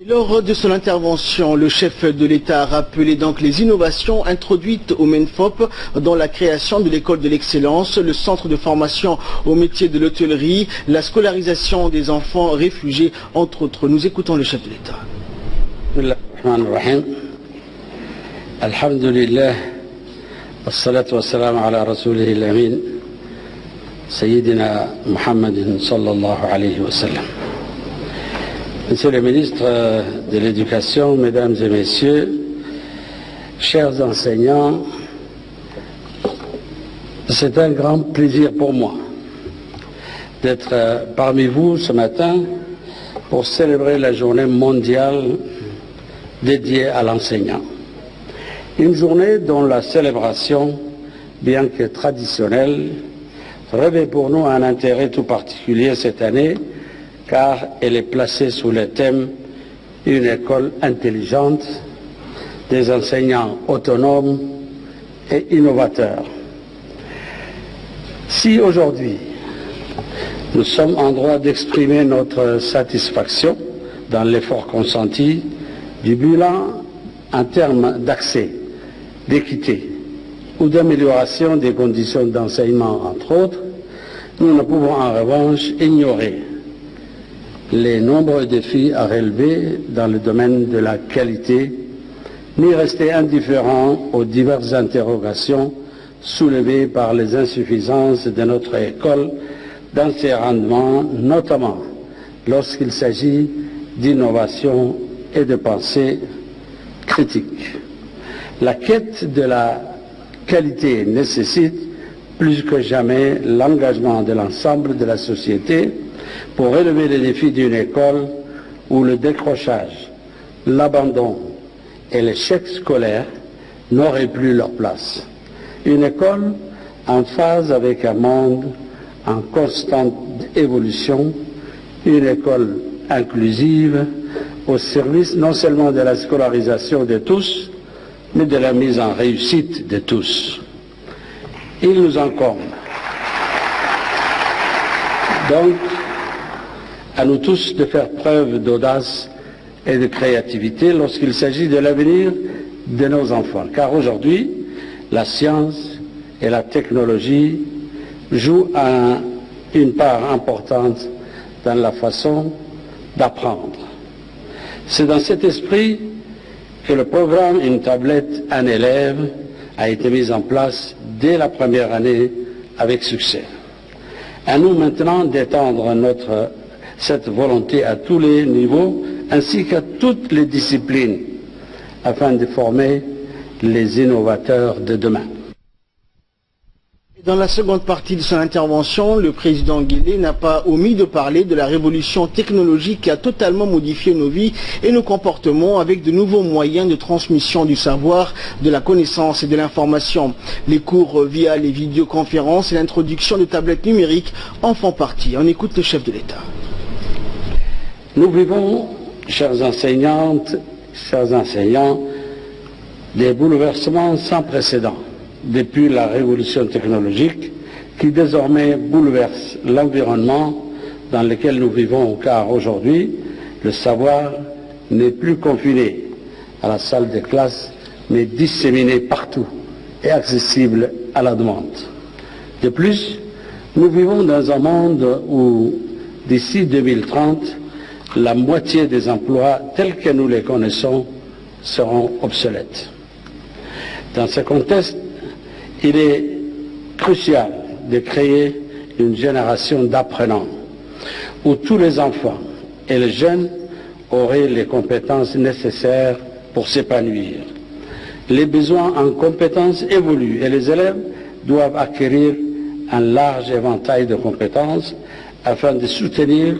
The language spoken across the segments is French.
Lors de son intervention, le chef de l'État a rappelé donc les innovations introduites au MENFOP dans la création de l'école de l'excellence, le centre de formation au métier de l'hôtellerie, la scolarisation des enfants réfugiés, entre autres. Nous écoutons le chef de l'État. Alhamdulillah, wassalatu wassalamu ala rasulih al-amin, Sayyidina Muhammadin sallallahu alayhi wa sallam. Monsieur le ministre de l'Éducation, Mesdames et Messieurs, chers enseignants, c'est un grand plaisir pour moi d'être parmi vous ce matin pour célébrer la journée mondiale dédiée à l'enseignant. Une journée dont la célébration, bien que traditionnelle, revêt pour nous un intérêt tout particulier cette année, car elle est placée sous le thème « Une école intelligente, des enseignants autonomes et innovateurs ». Si aujourd'hui, nous sommes en droit d'exprimer notre satisfaction dans l'effort consenti, du bilan en termes d'accès, d'équité ou d'amélioration des conditions d'enseignement, entre autres, nous ne pouvons en revanche ignorer les nombreux défis à relever dans le domaine de la qualité, ni rester indifférents aux diverses interrogations soulevées par les insuffisances de notre école dans ses rendements, notamment lorsqu'il s'agit d'innovation et de pensée critique. La quête de la qualité nécessite plus que jamais l'engagement de l'ensemble de la société pour relever les défis d'une école où le décrochage, l'abandon et l'échec scolaire n'auraient plus leur place. Une école en phase avec un monde en constante évolution, une école inclusive au service non seulement de la scolarisation de tous, mais de la mise en réussite de tous. Il nous incombe donc à nous tous de faire preuve d'audace et de créativité lorsqu'il s'agit de l'avenir de nos enfants. Car aujourd'hui, la science et la technologie jouent une part importante dans la façon d'apprendre. C'est dans cet esprit que le programme Une tablette, un élève a été mis en place dès la première année avec succès. À nous maintenant d'étendre cette volonté à tous les niveaux ainsi qu'à toutes les disciplines afin de former les innovateurs de demain. Dans la seconde partie de son intervention, le président Guillet n'a pas omis de parler de la révolution technologique qui a totalement modifié nos vies et nos comportements avec de nouveaux moyens de transmission du savoir, de la connaissance et de l'information. Les cours via les vidéoconférences et l'introduction de tablettes numériques en font partie. On écoute le chef de l'État. Nous vivons, chères enseignantes, chers enseignants, des bouleversements sans précédent depuis la révolution technologique qui désormais bouleverse l'environnement dans lequel nous vivons, car aujourd'hui, le savoir n'est plus confiné à la salle de classe, mais disséminé partout et accessible à la demande. De plus, nous vivons dans un monde où, d'ici 2030, la moitié des emplois tels que nous les connaissons seront obsolètes. Dans ce contexte, il est crucial de créer une génération d'apprenants où tous les enfants et les jeunes auraient les compétences nécessaires pour s'épanouir. Les besoins en compétences évoluent et les élèves doivent acquérir un large éventail de compétences afin de soutenir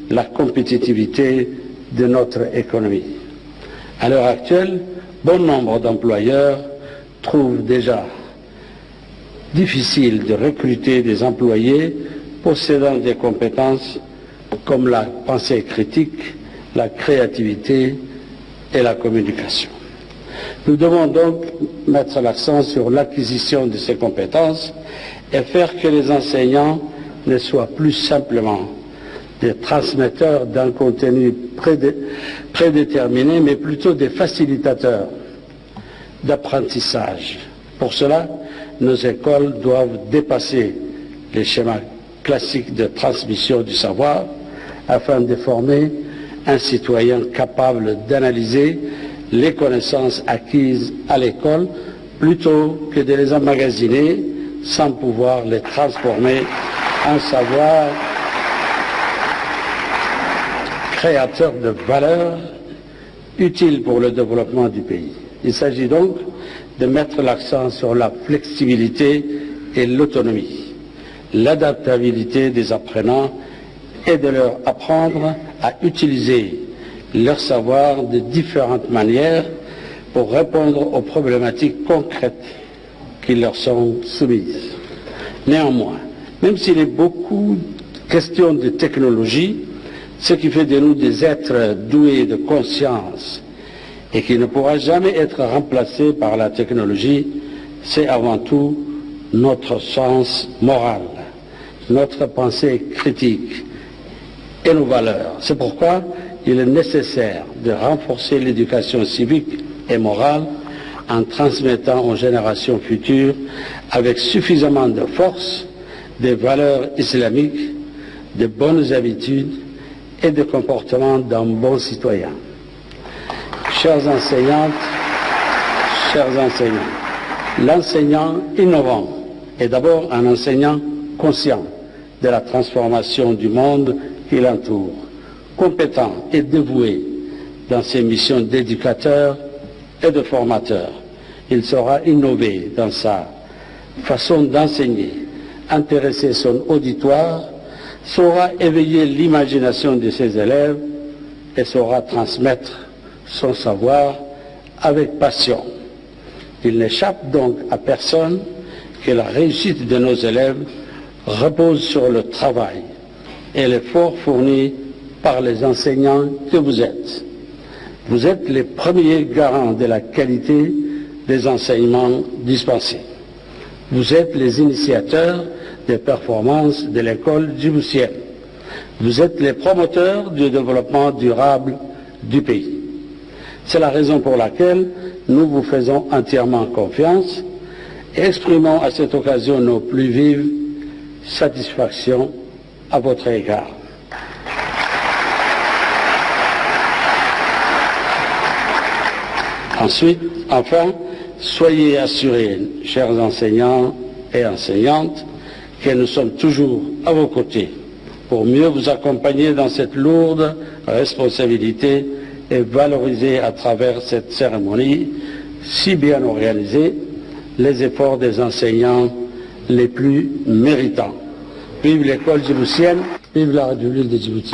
la compétitivité de notre économie. À l'heure actuelle, bon nombre d'employeurs trouvent déjà difficile de recruter des employés possédant des compétences comme la pensée critique, la créativité et la communication. Nous devons donc mettre l'accent sur l'acquisition de ces compétences et faire que les enseignants ne soient plus simplement des transmetteurs d'un contenu prédéterminé, mais plutôt des facilitateurs d'apprentissage. Pour cela, nos écoles doivent dépasser les schémas classiques de transmission du savoir afin de former un citoyen capable d'analyser les connaissances acquises à l'école plutôt que de les emmagasiner sans pouvoir les transformer en savoir créateur de valeur utile pour le développement du pays. Il s'agit donc de mettre l'accent sur la flexibilité et l'autonomie, l'adaptabilité des apprenants et de leur apprendre à utiliser leur savoir de différentes manières pour répondre aux problématiques concrètes qui leur sont soumises. Néanmoins, même s'il est beaucoup question de technologie, ce qui fait de nous des êtres doués de conscience et qui ne pourra jamais être remplacé par la technologie, c'est avant tout notre sens moral, notre pensée critique et nos valeurs. C'est pourquoi il est nécessaire de renforcer l'éducation civique et morale en transmettant aux générations futures avec suffisamment de force des valeurs islamiques, de bonnes habitudes et de comportements d'un bon citoyen. Chères enseignantes, chers enseignants, l'enseignant innovant est d'abord un enseignant conscient de la transformation du monde qui l'entoure, compétent et dévoué dans ses missions d'éducateur et de formateur. Il saura innover dans sa façon d'enseigner, intéresser son auditoire, saura éveiller l'imagination de ses élèves et saura transmettre son savoir avec passion. Il n'échappe donc à personne que la réussite de nos élèves repose sur le travail et l'effort fourni par les enseignants que vous êtes. Vous êtes les premiers garants de la qualité des enseignements dispensés. Vous êtes les initiateurs des performances de l'école djiboutienne. Vous êtes les promoteurs du développement durable du pays. C'est la raison pour laquelle nous vous faisons entièrement confiance et exprimons à cette occasion nos plus vives satisfactions à votre égard. Ensuite, enfin, soyez assurés, chers enseignants et enseignantes, que nous sommes toujours à vos côtés pour mieux vous accompagner dans cette lourde responsabilité et valoriser à travers cette cérémonie si bien organisée les efforts des enseignants les plus méritants. Vive l'école djiboutienne, vive la République de Djibouti.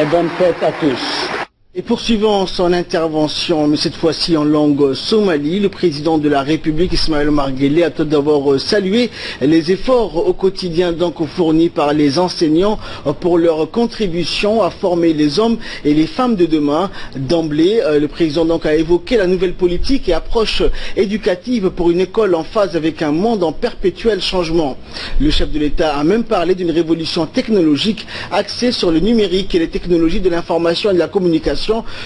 Et bonne fête à tous. Et poursuivant son intervention, mais cette fois-ci en langue somali, le président de la République, Ismaël Omar Guelleh, a tout d'abord salué les efforts au quotidien donc fournis par les enseignants pour leur contribution à former les hommes et les femmes de demain. D'emblée, le président donc a évoqué la nouvelle politique et approche éducative pour une école en phase avec un monde en perpétuel changement. Le chef de l'État a même parlé d'une révolution technologique axée sur le numérique et les technologies de l'information et de la communication.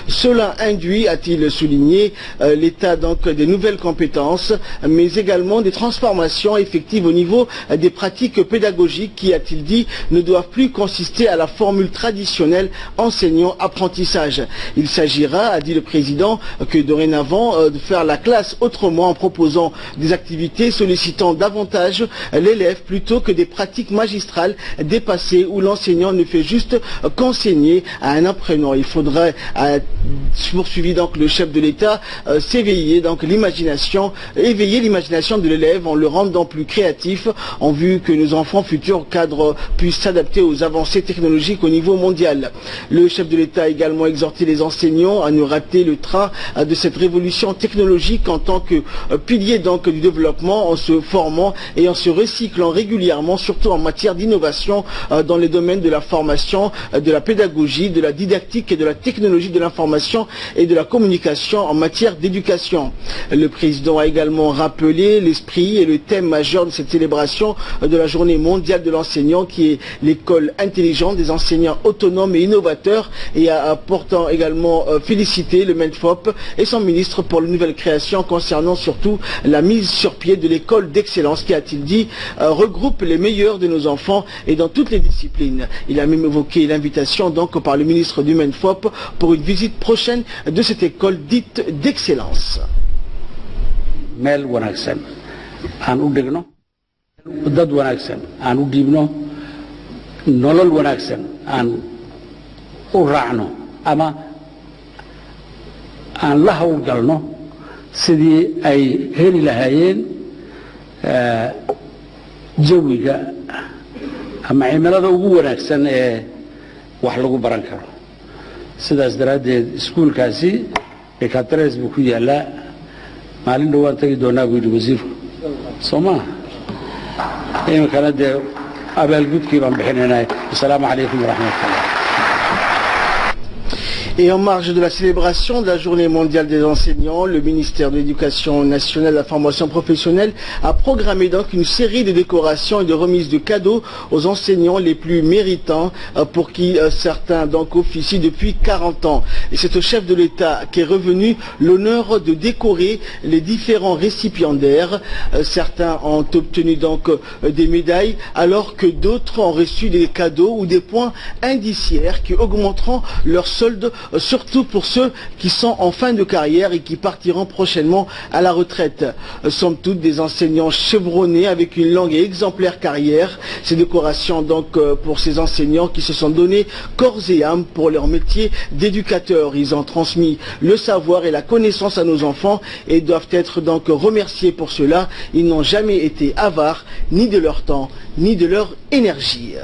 Cela induit, a-t-il souligné, l'état donc des nouvelles compétences, mais également des transformations effectives au niveau des pratiques pédagogiques qui, a-t-il dit, ne doivent plus consister à la formule traditionnelle enseignant-apprentissage. Il s'agira, a dit le président, que dorénavant de faire la classe autrement en proposant des activités sollicitant davantage l'élève plutôt que des pratiques magistrales dépassées où l'enseignant ne fait juste qu'enseigner à un apprenant. Il faudrait, a poursuivi donc le chef de l'État, s'éveiller donc l'imagination, éveiller l'imagination de l'élève en le rendant plus créatif en vue que nos enfants futurs cadres puissent s'adapter aux avancées technologiques au niveau mondial. Le chef de l'État a également exhorté les enseignants à ne rater le train de cette révolution technologique en tant que pilier donc du développement, en se formant et en se recyclant régulièrement, surtout en matière d'innovation dans les domaines de la formation, de la pédagogie, de la didactique et de la technologie technologies de l'information et de la communication en matière d'éducation. Le président a également rappelé l'esprit et le thème majeur de cette célébration de la journée mondiale de l'enseignant qui est l'école intelligente des enseignants autonomes et innovateurs, et a apportant également félicité le MENFOP et son ministre pour les nouvelles créations concernant surtout la mise sur pied de l'école d'excellence qui, a-t-il dit, regroupe les meilleurs de nos enfants et dans toutes les disciplines. Il a même évoqué l'invitation donc par le ministre du MENFOP pour une visite prochaine de cette école dite d'excellence. meel wanaagsan aan u dhigno dad wanaagsan aan u dhiibno nolol wanaagsan aan u raacno ama aan la hawlgalno sidii ay heli lahaayeen jawiga ama cimilada ugu wanaagsan ee wax lagu baran karo. sidaas daraaddeed iskuulkaasi Ekateres buu ku yaalaa. maalin dhawaan tagi doonaa buu yidhi wasiirku soo maaha iminkana dee abaalgudkii baan bixinaynaa. Assalaamu calaykum waraxmatullah. Et en marge de la célébration de la journée mondiale des enseignants, le ministère de l'Éducation nationale et de la formation professionnelle a programmé donc une série de décorations et de remises de cadeaux aux enseignants les plus méritants pour qui certains donc officient depuis 40 ans. Et c'est au chef de l'État qui est revenu l'honneur de décorer les différents récipiendaires. Certains ont obtenu donc des médailles alors que d'autres ont reçu des cadeaux ou des points indiciaires qui augmenteront leur solde, surtout pour ceux qui sont en fin de carrière et qui partiront prochainement à la retraite. Somme toute des enseignants chevronnés avec une longue et exemplaire carrière. Ces décorations donc pour ces enseignants qui se sont donnés corps et âme pour leur métier d'éducateur. Ils ont transmis le savoir et la connaissance à nos enfants et doivent être donc remerciés pour cela. Ils n'ont jamais été avares ni de leur temps ni de leur énergie.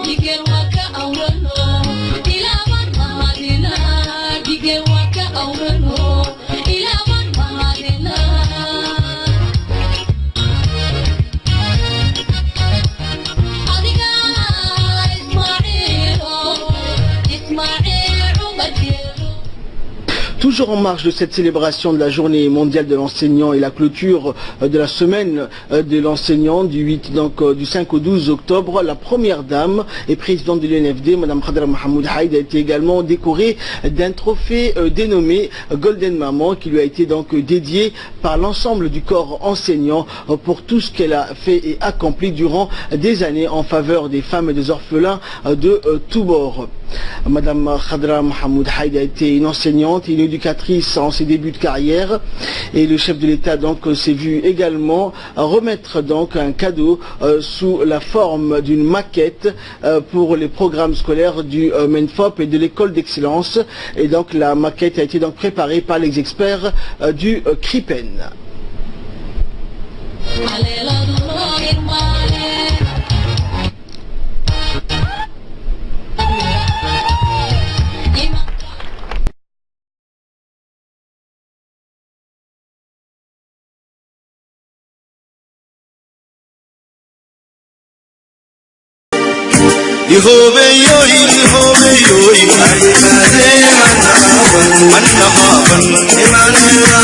Africa, Toujours en marge de cette célébration de la journée mondiale de l'enseignant et la clôture de la semaine de l'enseignant du 5 au 12 octobre, la première dame et présidente de l'UNFD, Mme Khadra Mohamed Haïd, a été également décorée d'un trophée dénommé Golden Maman, qui lui a été donc dédié par l'ensemble du corps enseignant pour tout ce qu'elle a fait et accompli durant des années en faveur des femmes et des orphelins de tous bords. Madame Khadra Mohamed Haïd a été une enseignante et une éducatrice en ses débuts de carrière, et le chef de l'État donc s'est vu également remettre donc un cadeau sous la forme d'une maquette pour les programmes scolaires du MENFOP et de l'école d'excellence, et donc la maquette a été donc préparée par les experts du CRIPEN. Iman